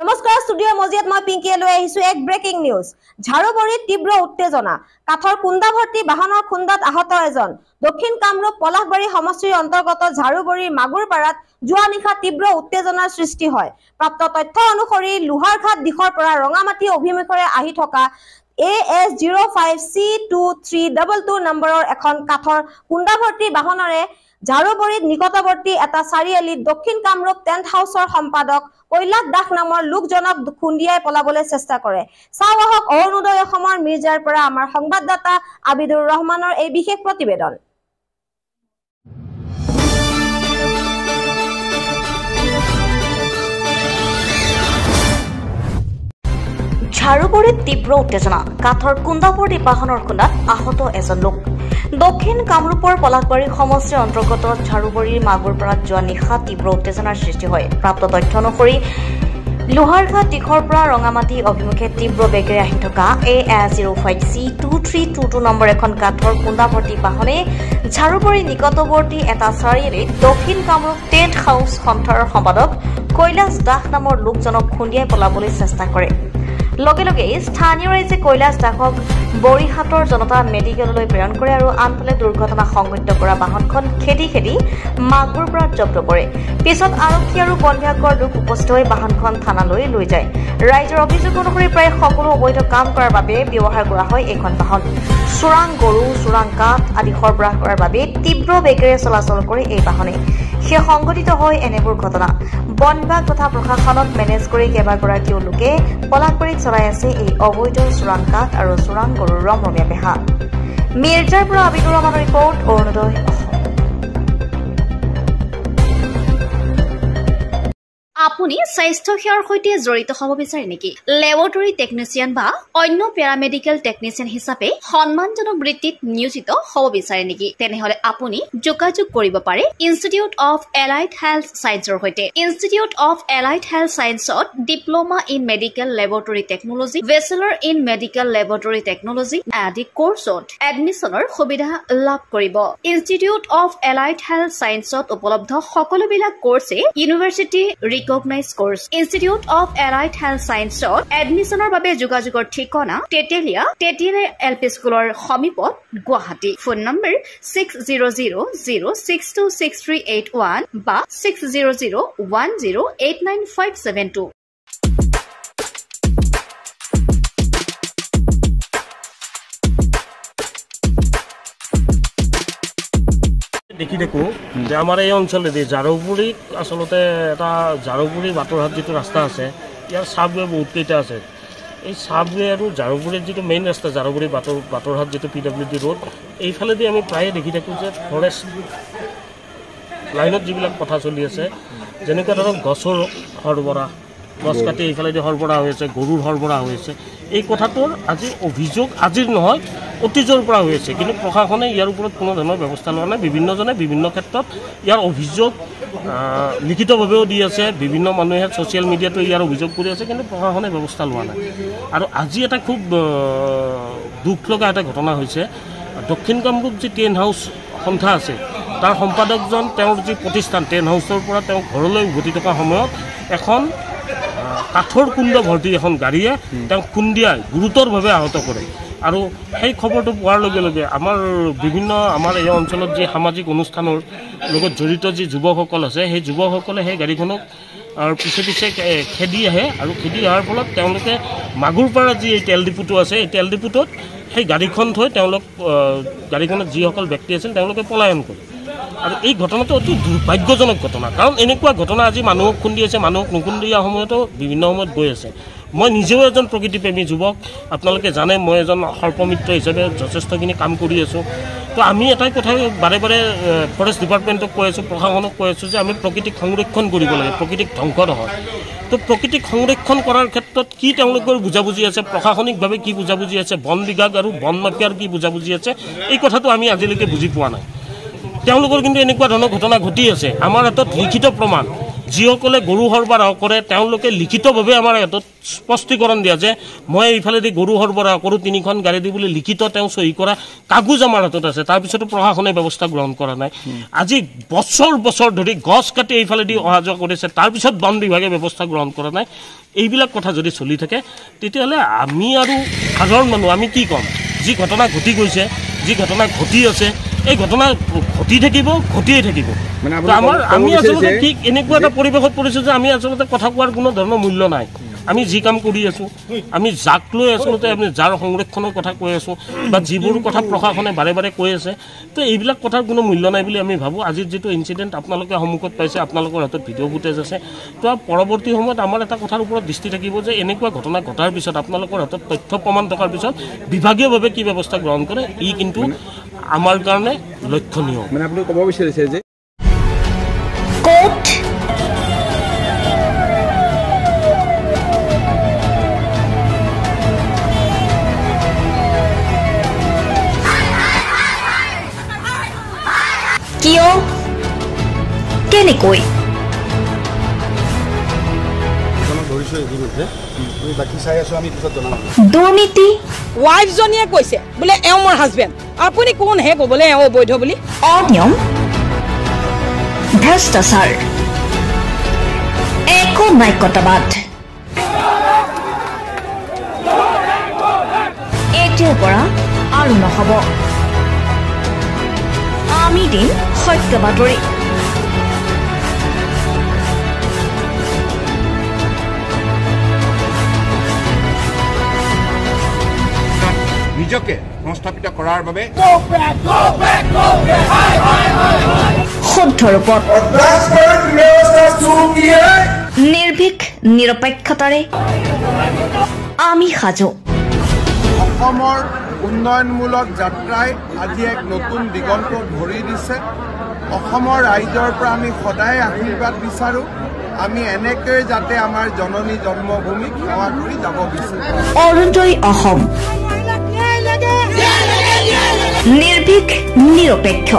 নমস্কাৰ ষ্টুডিঅ মজিয়াত মই পিংকিয়ে লৈ আহিছো এক ব্ৰেকিং নিউজ। ঝাৰুবৰীত তীব্ৰ উত্তেজনা, কাঠৰ কুন্দা ভৰ্তি বাহনৰ খুন্দাত আহত এজন। দক্ষিণ কামৰূপ পলাশবাৰী সমষ্টিৰ অন্তৰ্গত ঝাৰুবৰীৰ মাগুৰপাৰাত যোৱা নিশা তীব্ৰ উত্তেজনাৰ সৃষ্টি হয়। প্ৰাপ্ত তথ্য অনুসৰি লোহাৰঘাট দিশৰ পৰা ৰঙামাটি অভিমুখেৰে আহি থকা AS05C2322 নম্বৰৰ এখন কাঠৰ কুন্দা ভৰ্তি বাহনৰে ঝাৰুবৰীত নিকটৱৰ্তী এটা চাৰিআলিত দক্ষিণ কামৰূপ টেণ্ট হাউচৰ সম্পাদক কৈলাশ দাস নামৰ লোকজনক খুন্দিয়াই পলাবলৈ চেষ্টা কৰে। চাওঁ আহক অৰুণোদয় অসমৰ মিৰ্জাৰ পৰা আমাৰ সংবাদদাতা আবিদুৰ ৰহমানৰ এই বিশেষ প্ৰতিবেদন। ঝাৰুবৰীত তীব্ৰ উত্তেজনা, কাঠৰ কুন্দাভৰ্তি বাহনৰ খুন্দাত আহত এজন লোক। দক্ষিণ কামৰূপৰ পলাশবাৰী সমষ্টিৰ অন্তৰ্গত ঝাৰুবৰীৰ মাগুৰপাৰাত যোৱা নিশা তীব্ৰ উত্তেজনাৰ সৃষ্টি হয়। প্ৰাপ্ত তথ্য অনুসৰি লোহাৰঘাট দিশৰ পৰা ৰঙামাটি অভিমুখে তীব্ৰ বেগেৰে আহি থকা AS05C2322 নম্বৰ এখন কাঠৰ কুন্দাভৰ্তি বাহনে ঝাৰুবৰী নিকটৱৰ্তী এটা চাৰিআলিত দক্ষিণ কামৰূপ টেণ্ট হাউচ সন্থাৰ সম্পাদক কৈলাশ দাস নামৰ লোকজনক খুন্দিয়াই পলাবলৈ চেষ্টা কৰে। লগে লগে স্থানীয় ৰাইজে কৈলাশ দাসক বৰিহাটৰ জনতা মেডিকেললৈ প্ৰেৰণ কৰে আৰু আনফালে দুৰ্ঘটনা সংঘটিত কৰা বাহনখন খেদি খেদি মাগুৰপাৰাত জব্দ কৰে। পিছত আৰক্ষী আৰু বন বিভাগৰ লোক উপস্থিত হৈ বাহনখন থানালৈ লৈ যায়। ৰাইজৰ অভিযোগ অনুসৰি প্ৰায় সকলো অবৈধ কাম কৰাৰ বাবে ব্যৱহাৰ কৰা হয় এইখন বাহন। চোৰাং গৰু, চোৰাং কাঠ আদি সৰবৰাহ কৰাৰ বাবে তীব্ৰ বেগেৰে চলাচল কৰে এই বাহনে। সেয়া সংঘটিত হয় এনেবোৰ ঘটনা। বন বিভাগ তথা প্ৰশাসনত মেনেজ কৰি কেইবাগৰাকীও লোকে পলাশবাৰীত চলাই আছে এই অবৈধ চোৰাং কাঠ আৰু চোৰাং গৰুৰ ৰমৰমীয়া বেহা। মিৰ্জাৰ পৰা আবিদুৰ ৰহমানৰ ৰিপৰ্ট, অৰুণোদয় অসম। আপুনি স্বাস্থ্য সেৱাৰ সৈতে জড়িত হ'ব বিচাৰে নেকি? লেবৰেটৰী টেকনিচিয়ান বা অন্য পেৰামেডিকেল টেকনিচিয়ান হিচাপে সন্মানজনক বৃত্তিত নিয়োজিত হ'ব বিচাৰে নেকি? তেনেহলে আপুনি যোগাযোগ কৰিব পাৰে ইনষ্টিটিউট অফ এলাইড হেল্থ ছায়েন্সৰ সৈতে। ইনষ্টিটিউট অফ এলাইড হেল্থ ছায়েন্সত diploma in medical laboratory technology, bachelor in medical laboratory technology আদি কোৰ্চত এডমিশ্যনৰ সুবিধা লাভ কৰিব। ইনষ্টিটিউট অফ এলাইড হেল্থ ছায়েন্সত উপলব্ধ সকলোবিলাক কোৰ্ছে university recognise course. Institute of allied health ছায়েন্সত এডমিশ্যনৰ বাবে যোগাযোগৰ ঠিকনা তেতেলিয়া LP স্কুলৰ সমীপত, গুৱাহাটী। ফোন নম্বৰ 600006263881 বা 6001089572। দেখি থাকো যে আমাৰ এই অঞ্চলেদি ঝাৰুবৰীত আচলতে এটা ঝাৰুবৰী বাটৰহাট যিটো ৰাস্তা আছে, ইয়াৰ চাবৱে বহুত কেইটা আছে। এই চাবৱে আৰু ঝাৰুবৰীৰ যিটো মেইন ৰাস্তা ঝাৰুবৰী বাটৰহাট যিটো PWD ৰোড, এইফালেদি আমি প্ৰায়ে দেখি থাকোঁ যে ফৰেষ্ট লাইনত যিবিলাক কথা চলি আছে, যেনেকুৱা ধৰক গছৰ সৰবৰাহ, গছ কাটি এইফালেদি সৰবৰাহ হৈ আছে, গৰুৰ সৰবৰাহ হৈ আছে। এই কথাটোৰ আজি অভিযোগ আজিৰ নহয়, অতীজৰ পৰা হৈ আছে, কিন্তু প্ৰশাসনে ইয়াৰ ওপৰত কোনো ধৰণৰ ব্যৱস্থা লোৱা নাই। বিভিন্নজনে বিভিন্ন ক্ষেত্ৰত ইয়াৰ অভিযোগ লিখিতভাৱেও দি আছে, বিভিন্ন মানুহে ছ'চিয়েল মিডিয়াতো ইয়াৰ অভিযোগ কৰি আছে, কিন্তু প্ৰশাসনে ব্যৱস্থা লোৱা নাই। আৰু আজি এটা খুব দুখ লগা এটা ঘটনা হৈছে। দক্ষিণ কামৰূপ যি টেণ্ট হাউচ সন্থা আছে, তাৰ সম্পাদকজন তেওঁৰ যি প্ৰতিষ্ঠান টেণ্ট হাউচৰ পৰা তেওঁ ঘৰলৈ উভতি থকা সময়ত এখন কাঠৰ কুণ্ড ভৰ্তি এখন গাড়ীয়ে তেওঁক খুন্দিয়াই গুৰুতৰভাৱে আহত কৰে। আৰু সেই খবৰটো পোৱাৰ লগে লগে আমাৰ এই অঞ্চলত যি সামাজিক অনুষ্ঠানৰ লগত জড়িত যি যুৱকসকল আছে, সেই যুৱকসকলে সেই গাড়ীখনক পিছে পিছে খেদি আহে, আৰু খেদি অহাৰ ফলত তেওঁলোকে মাগুৰপাৰা যি এই তেল ডিপুটো আছে, এই তেল ডিপুটোত সেই গাড়ীখন থৈ গাড়ীখনত যিসকল ব্যক্তি আছিল তেওঁলোকে পলায়ন কৰে। আৰু এই ঘটনাটো অতি দুৰ্ভাগ্যজনক ঘটনা, কাৰণ এনেকুৱা ঘটনা আজি মানুহক খুন্দি আছে, মানুহক নুখুন্দিয়া সময়তো বিভিন্ন সময়ত গৈ আছে। মই নিজেও এজন প্ৰকৃতিপ্ৰেমী যুৱক, আপোনালোকে জানে মই এজন সৰ্পমিত্ৰ হিচাপে যথেষ্টখিনি কাম কৰি আছোঁ। তো আমি এটাই কথাই বাৰে বাৰে ফৰেষ্ট ডিপাৰ্টমেণ্টক কৈ আছোঁ, প্ৰশাসনক কৈ আছোঁ যে আমি প্ৰকৃতিক সংৰক্ষণ কৰিব লাগে, প্ৰকৃতিক ধ্বংস নহয়। তো প্ৰকৃতিক সংৰক্ষণ কৰাৰ ক্ষেত্ৰত কি তেওঁলোকৰ বুজাবুজি আছে, প্ৰশাসনিকভাৱে কি বুজাবুজি আছে, বন বিভাগ আৰু বন মাফিয়াৰ কি বুজাবুজি আছে, এই কথাটো আমি আজিলৈকে বুজি পোৱা নাই। তেওঁলোকৰ কিন্তু এনেকুৱা ধৰণৰ ঘটনা ঘটি আছে। আমাৰ হাতত লিখিত প্ৰমাণ যিসকলে গৰু সৰবৰাহ কৰে তেওঁলোকে লিখিতভাৱে আমাৰ হাতত স্পষ্টীকৰণ দিয়া যে মই এইফালেদি গৰু সৰবৰাহ কৰোঁ 3খন গাড়ী দি বুলি লিখিত তেওঁ চহী কৰা কাগজ আমাৰ হাতত আছে তাৰপিছতো প্ৰশাসনে ব্যৱস্থা গ্ৰহণ কৰা নাই আজি বছৰ বছৰ ধৰি গছ কাটি এইফালেদি অহা যোৱা কৰিছে তাৰপিছত বন বিভাগে ব্যৱস্থা গ্ৰহণ কৰা নাই এইবিলাক কথা যদি চলি থাকে তেতিয়াহ'লে আমি আৰু সাধাৰণ মানুহ আমি কি ক'ম যি ঘটনা ঘটি গৈছে যি ঘটনা ঘটি আছে এই ঘটনা ঘটি থাকিব ঘটিয়ে থাকিব আমাৰ আমি আচলতে ঠিক এনেকুৱা এটা পৰিৱেশত পৰিছোঁ যে আমি আচলতে কথা কোৱাৰ কোনো ধৰণৰ মূল্য নাই আমি যি কাম কৰি আছোঁ আমি যাক লৈ আচলতে আমি যাৰ সংৰক্ষণৰ কথা কৈ আছোঁ বা যিবোৰ কথা প্ৰশাসনে বাৰে বাৰে কৈ আছে তো এইবিলাক কথাৰ কোনো মূল্য নাই বুলি আমি ভাবোঁ আজিৰ যিটো ইনচিডেণ্ট আপোনালোকে সন্মুখত পাইছে আপোনালোকৰ হাতত ভিডিঅ' ফুটেজ আছে তো পৰৱৰ্তী সময়ত আমাৰ এটা কথাৰ ওপৰত দৃষ্টি থাকিব যে এনেকুৱা ঘটনা ঘটাৰ পিছত আপোনালোকৰ হাতত তথ্য প্ৰমাণ থকাৰ পিছত বিভাগীয়ভাৱে কি ব্যৱস্থা গ্ৰহণ কৰে ই কিন্তু আমাৰ কাৰণে লক্ষণীয় মানে আপুনি ক'ব বিচাৰিছে যে কোৰ্ট কিয় কেনেকৈ দুৰ্নীতি ৱাইফজনীয়ে কৈছে বোলে এওঁ মোৰ হাজবেণ্ড আপুনি কোন হে ক'বলৈ এওঁ অবৈধ বুলি অনিয়ম ভ্ৰষ্টাচাৰ একো নায়কতাবাদ এতিয়াৰ পৰা আৰু নহ'ব আমি দিম সত্য বাতৰি নিজকে সংস্থাপিত কৰাৰ বাবে শুদ্ধ ৰূপত নিৰ্ভীক নিৰপেক্ষতাৰে আমি সাজু অসমৰ উন্নয়নমূলক যাত্ৰাই আজি এক নতুন দিগন্ত ভৰি দিছে অসমৰ ৰাইজৰ পৰা আমি সদায় আশীৰ্বাদ বিচাৰোঁ আমি এনেকৈ যাতে আমাৰ জননী জন্মভূমিক সেৱা কৰি যাব বিচাৰোঁ অৰুণোদয় অসম নিৰ্ভীক নিৰপেক্ষ